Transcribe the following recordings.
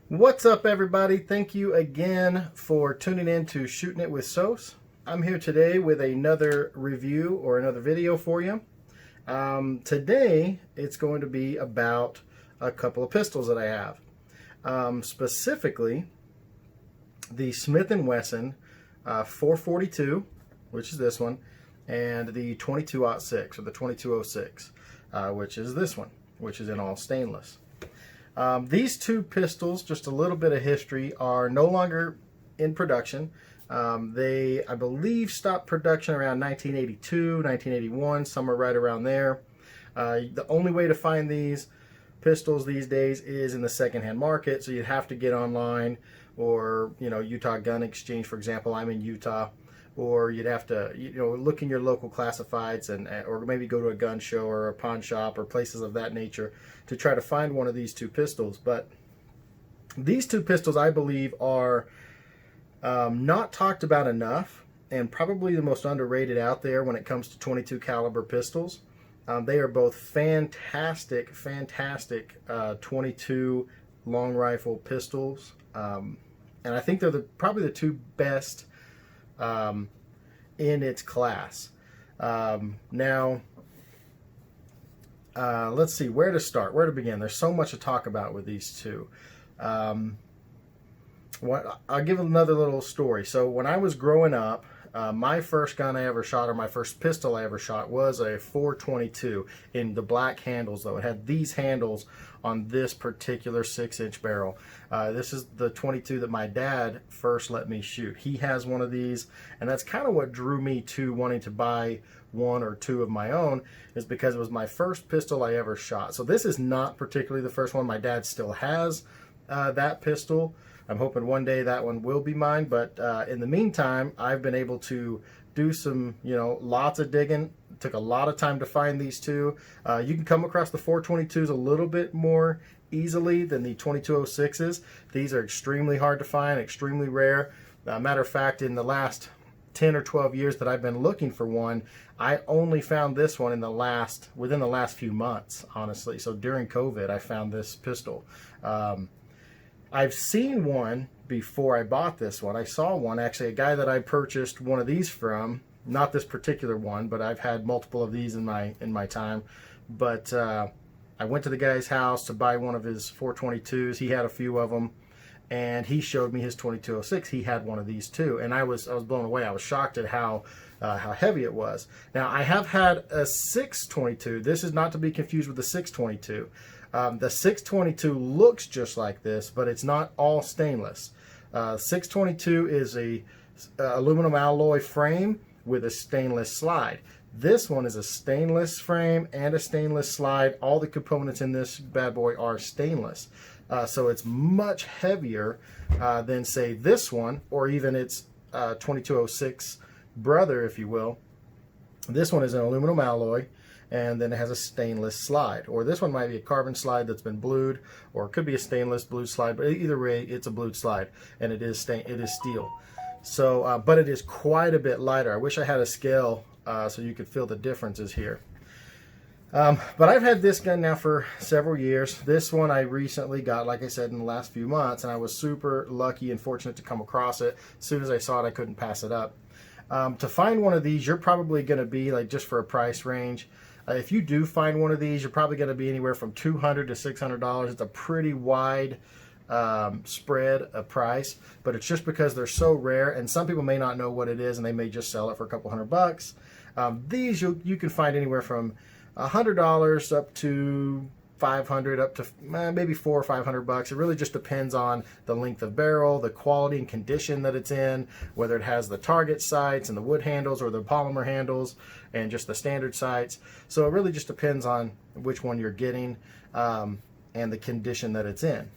What's up, everybody? Thank you again for tuning in to Shooting It with Sos. I'm here today with another review or another video for you. Today it's going to be about a couple of pistols that I have. Specifically the Smith & Wesson 442, which is this one, and the 22-06 or the 2206, which is this one, which is in all stainless. These two pistols, just a little bit of history, are no longer in production. They, I believe, stopped production around 1982, 1981, somewhere right around there. The only way to find these pistols these days is in the secondhand market, so you'd have to get online or, Utah Gun Exchange, for example. I'm in Utah. Or you'd have to, look in your local classifieds or maybe go to a gun show or a pawn shop or places of that nature to try to find one of these two pistols. But these two pistols, I believe, are not talked about enough and probably the most underrated out there when it comes to 22 caliber pistols. They are both fantastic 22 long rifle pistols. And I think they're probably the two best in its class. Now, let's see where to start, where to begin. There's so much to talk about with these two. I'll give another little story. So when I was growing up, my first gun I ever shot, or my first pistol I ever shot, was a 422 in the black handles, though. It had these handles on this particular 6-inch barrel. This is the 22 that my dad first let me shoot. He has one of these, and that's kind of what drew me to wanting to buy one or two of my own, is because it was my first pistol I ever shot. So this is not particularly the first one. My dad still has that pistol. I'm hoping one day that one will be mine, but in the meantime, I've been able to do some, lots of digging. It took a lot of time to find these two. You can come across the 422s a little bit more easily than the 2206s. These are extremely hard to find, extremely rare. Matter of fact, in the last 10 or 12 years that I've been looking for one, I only found this one within the last few months, honestly. So during COVID, I found this pistol. I've seen one before I bought this one. I saw one, actually, a guy that I purchased one of these from, not this particular one, but I've had multiple of these in my time. But I went to the guy's house to buy one of his 422s. He had a few of them, and he showed me his 2206. He had one of these too, and I was blown away. I was shocked at how heavy it was. Now, I have had a 622. This is not to be confused with the 622. The 622 looks just like this, but it's not all stainless. 622 is a aluminum alloy frame with a stainless slide. This one is a stainless frame and a stainless slide. All the components in this bad boy are stainless. So it's much heavier than, say, this one, or even its 2206 brother, if you will. This one is an aluminum alloy, and then it has a stainless slide. Or this one might be a carbon slide that's been blued, or it could be a stainless blued slide, but either way, it's a blued slide, and it is steel. So, but it is quite a bit lighter. I wish I had a scale so you could feel the differences here. But I've had this gun now for several years. This one I recently got, like I said, in the last few months, and I was super lucky and fortunate to come across it. As soon as I saw it, I couldn't pass it up. To find one of these, you're probably going to be, like, just for a price range, if you do find one of these, you're probably going to be anywhere from $200 to $600. It's a pretty wide spread of price, but it's just because they're so rare, and some people may not know what it is, and they may just sell it for a couple $100. These you can find anywhere from $100 up to $500, up to maybe $400 or $500. It really just depends on the length of barrel, the quality and condition that it's in, whether it has the target sights and the wood handles or the polymer handles and just the standard sights. So it really just depends on which one you're getting and the condition that it's in.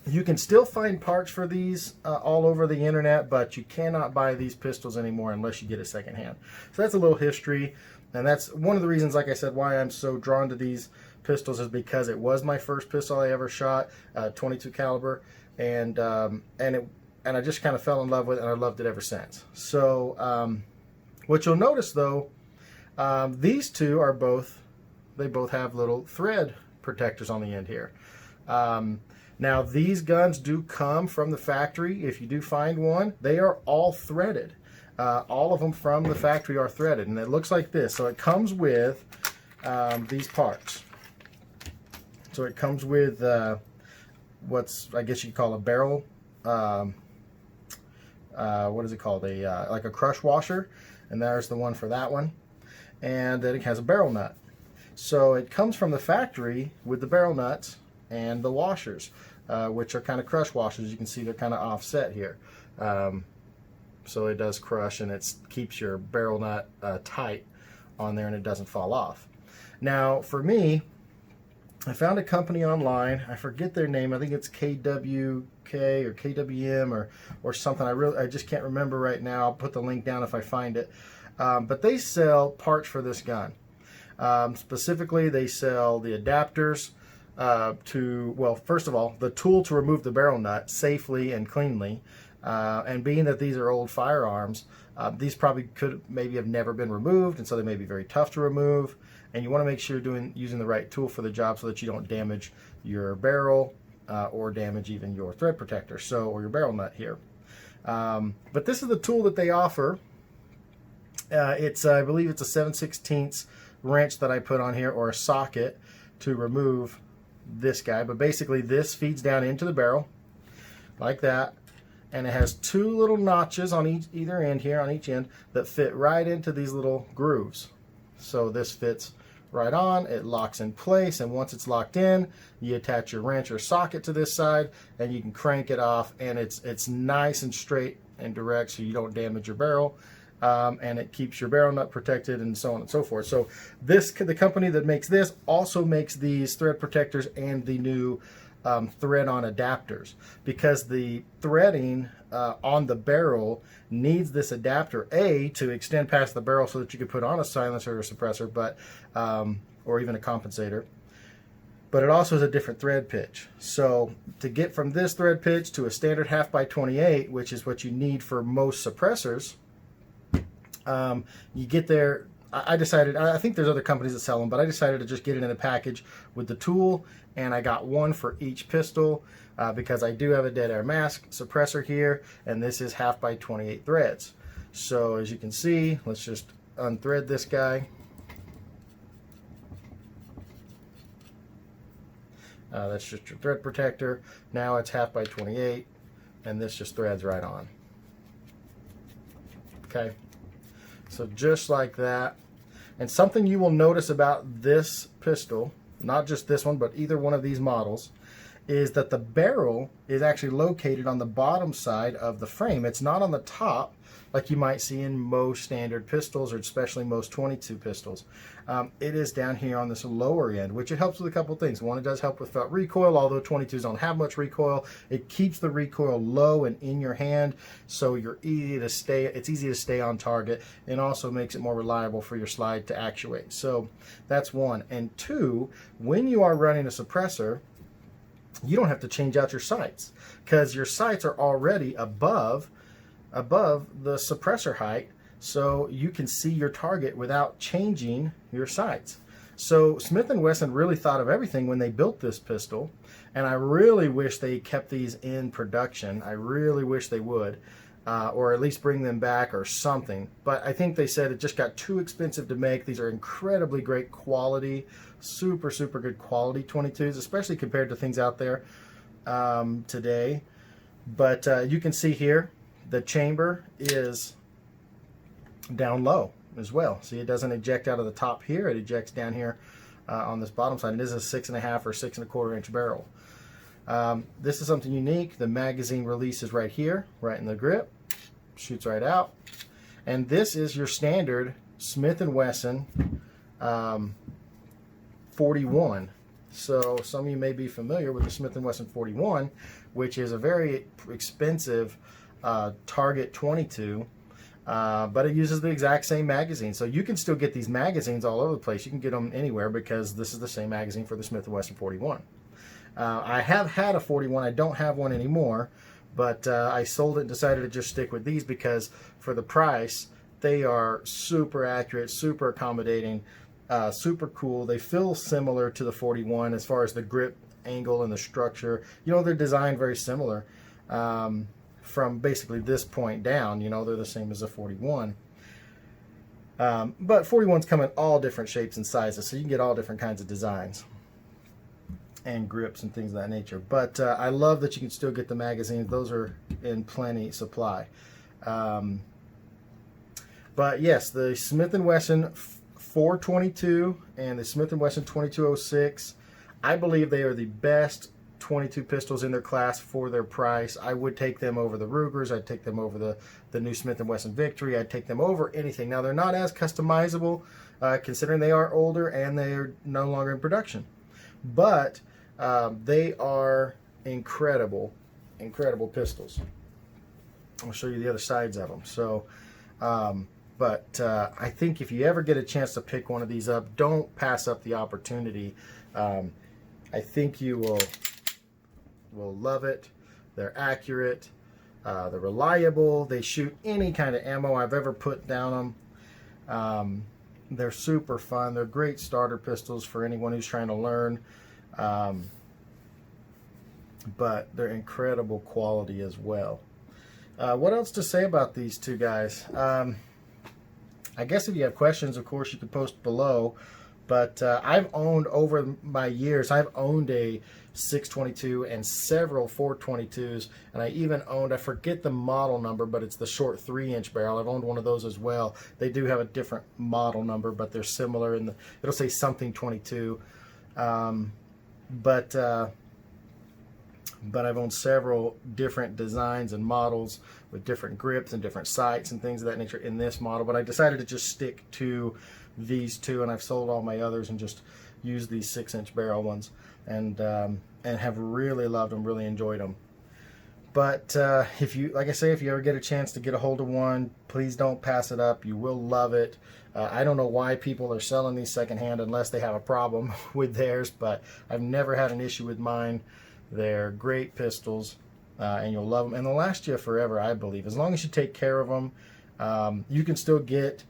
You can still find parts for these all over the internet, but you cannot buy these pistols anymore unless you get it secondhand. So that's a little history, and that's one of the reasons, like I said, why I'm so drawn to these pistols, is because it was my first pistol I ever shot, 22 caliber, and I just kind of fell in love with it, and I loved it ever since. So what you'll notice, though, these two are both have little thread protectors on the end here. Now these guns do come from the factory. If you do find one, they are all threaded. All of them from the factory are threaded, and it looks like this. So it comes with these parts. So it comes with what's, I guess you call a barrel. What is it called? Like a crush washer, and there's the one for that one. And then it has a barrel nut. So it comes from the factory with the barrel nuts and the washers, which are kind of crush washers. You can see they're kind of offset here. So it does crush, and it keeps your barrel nut tight on there, and it doesn't fall off. Now for me, I found a company online. I forget their name. I think it's KWK or KWM or something. I just can't remember right now. I'll put the link down if I find it. But they sell parts for this gun. Specifically, they sell the adapters well, first of all, the tool to remove the barrel nut safely and cleanly. And being that these are old firearms, these probably could maybe have never been removed, and so they may be very tough to remove. And you want to make sure you're using the right tool for the job so that you don't damage your barrel or damage even your thread protector, or your barrel nut here. But this is the tool that they offer. I believe it's a 7/16 wrench that I put on here, or a socket to remove this guy. But basically this feeds down into the barrel like that, and it has two little notches on either end here, on each end, that fit right into these little grooves. So this fits right on, it locks in place, and once it's locked in, you attach your wrench or socket to this side, and you can crank it off, and it's nice and straight and direct, so you don't damage your barrel. And it keeps your barrel nut protected, and so on and so forth. So the company that makes this also makes these thread protectors and the new thread-on adapters, because the threading on the barrel needs this adapter to extend past the barrel so that you could put on a silencer or suppressor, or even a compensator. But it also has a different thread pitch. So to get from this thread pitch to a standard 1/2x28, which is what you need for most suppressors, you get there. I decided, I think there's other companies that sell them, but I decided to just get it in a package with the tool, and I got one for each pistol because I do have a dead air mask suppressor here, and this is 1/2x28 threads. So as you can see, let's just unthread this guy. That's just your thread protector. Now it's 1/2x28, and this just threads right on. Okay. So just like that. And something you will notice about this pistol, not just this one, but either one of these models, is that the barrel is actually located on the bottom side of the frame. It's not on the top like you might see in most standard pistols, or especially most 22 pistols. It is down here on this lower end, which it helps with a couple things. One, it does help with felt recoil, although 22s don't have much recoil. It keeps the recoil low and in your hand, so it's easy to stay on target, and also makes it more reliable for your slide to actuate. So that's one. And two, when you are running a suppressor, you don't have to change out your sights, because your sights are already above the suppressor height, so you can see your target without changing your sights. So Smith & Wesson really thought of everything when they built this pistol, and I really wish they kept these in production. I really wish they would, or at least bring them back or something. But I think they said it just got too expensive to make. These are incredibly great quality, super good quality 22s, especially compared to things out there today. But you can see here, the chamber is down low as well. See, it doesn't eject out of the top here. It ejects down here on this bottom side. It is a 6.5 or 6.25 inch barrel. This is something unique. The magazine releases right here, right in the grip. Shoots right out. And this is your standard Smith & Wesson 41. So some of you may be familiar with the Smith & Wesson 41, which is a very expensive target 22, but it uses the exact same magazine. So you can still get these magazines all over the place. You can get them anywhere, because this is the same magazine for the Smith & Wesson 41. I have had a 41. I don't have one anymore, but I sold it and decided to just stick with these, because for the price, they are super accurate, super accommodating, super cool. They feel similar to the 41 as far as the grip angle and the structure. You know, they're designed very similar from basically this point down. You know, they're the same as a 41. But 41s come in all different shapes and sizes, so you can get all different kinds of designs and grips and things of that nature. But I love that you can still get the magazines. Those are in plenty supply. But yes, the Smith & Wesson 422 and the Smith & Wesson 2206, I believe they are the best 22 pistols in their class for their price. I would take them over the Rugers. I'd take them over the new Smith & Wesson Victory. I'd take them over anything. Now, they're not as customizable, considering they are older and they are no longer in production. But they are incredible pistols. I'll show you the other sides of them. So, I think if you ever get a chance to pick one of these up, don't pass up the opportunity. I think you will love it. They're accurate. They're reliable. They shoot any kind of ammo I've ever put down them. They're super fun. They're great starter pistols for anyone who's trying to learn. But they're incredible quality as well. What else to say about these two guys? I guess if you have questions, of course, you can post below. But I've owned, over my years, I've owned a 622 and several 422s. And I even owned, I forget the model number, but it's the short 3-inch barrel. I've owned one of those as well. They do have a different model number, but they're similar. It'll say something 22. But I've owned several different designs and models with different grips and different sights and things of that nature in this model. But I decided to just stick to these two, and I've sold all my others and just used these 6-inch barrel ones, and have really loved them, really enjoyed them. But if you, like I say, if you ever get a chance to get a hold of one, please don't pass it up. You will love it. I don't know why people are selling these secondhand unless they have a problem with theirs, but I've never had an issue with mine. They're great pistols, and you'll love them, and they'll last you forever, I believe, as long as you take care of them. You can still get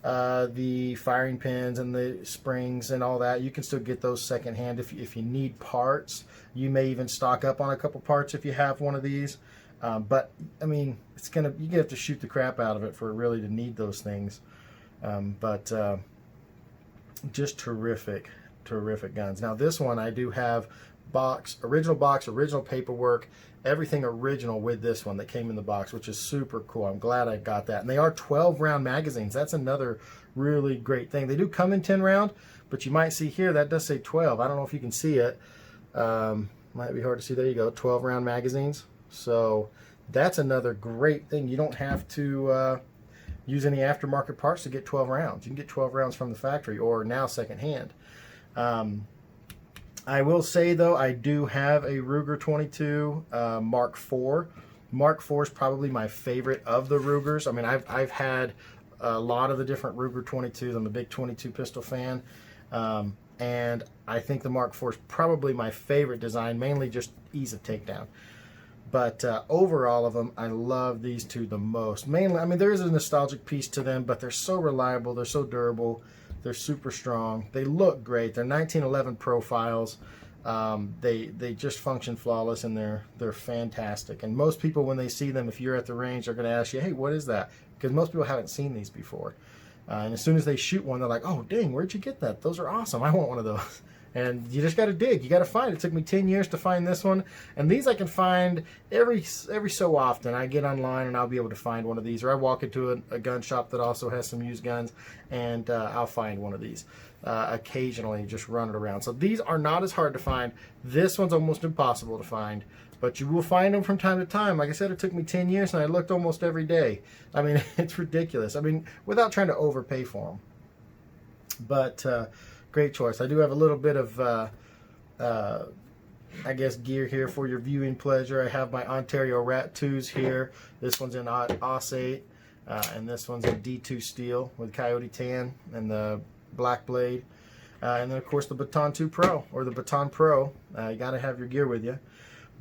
the firing pins and the springs and all that. You can still get those secondhand if you need parts. You may even stock up on a couple parts if you have one of these. But I mean, you have to shoot the crap out of it for really to need those things. Just terrific guns. Now this one I do have original paperwork, everything original with this one that came in the box, which is super cool. I'm glad I got that. And they are 12 round magazines. That's another really great thing. They do come in 10 round, but you might see here that does say 12. I don't know if you can see it. Might be hard to see. There you go, 12 round magazines. So that's another great thing. You don't have to use any aftermarket parts to get 12 rounds. You can get 12 rounds from the factory or now secondhand. I will say, though, I do have a Ruger 22 Mark IV. Mark IV is probably my favorite of the Rugers. I mean, I've had a lot of the different Ruger 22s. I'm a big 22 pistol fan. And I think the Mark IV is probably my favorite design, mainly just ease of takedown. But overall of them, I love these two the most. Mainly, I mean, there is a nostalgic piece to them, but they're so reliable, they're so durable. They're super strong. They look great. They're 1911 profiles. They just function flawless, and they're fantastic. And most people, when they see them, if you're at the range, they're going to ask you, "Hey, what is that?" Because most people haven't seen these before. And as soon as they shoot one, they're like, "Oh, dang, where'd you get that? Those are awesome. I want one of those." And you just got to dig. You got to find. It took me 10 years to find this one. And these I can find every so often. I get online and I'll be able to find one of these. Or I walk into a gun shop that also has some used guns, and I'll find one of these. Occasionally, just run it around. So these are not as hard to find. This one's almost impossible to find. But you will find them from time to time. Like I said, it took me 10 years and I looked almost every day. I mean, it's ridiculous. I mean, without trying to overpay for them. But great choice. I do have a little bit of, I guess, gear here for your viewing pleasure. I have my Ontario Rat 2s here. This one's in Aus 8, and this one's in D2 steel with Coyote Tan and the Black Blade. And then, of course, the Baton 2 Pro, or the Baton Pro. You got to have your gear with you.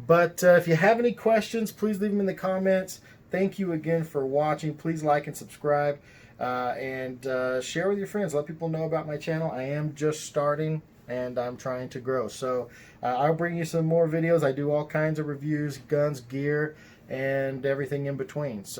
But if you have any questions, please leave them in the comments. Thank you again for watching. Please like and subscribe. And share with your friends. Let people know about my channel. I am just starting. and I'm trying to grow. So I'll bring you some more videos. I do all kinds of reviews, guns, gear, and everything in between. So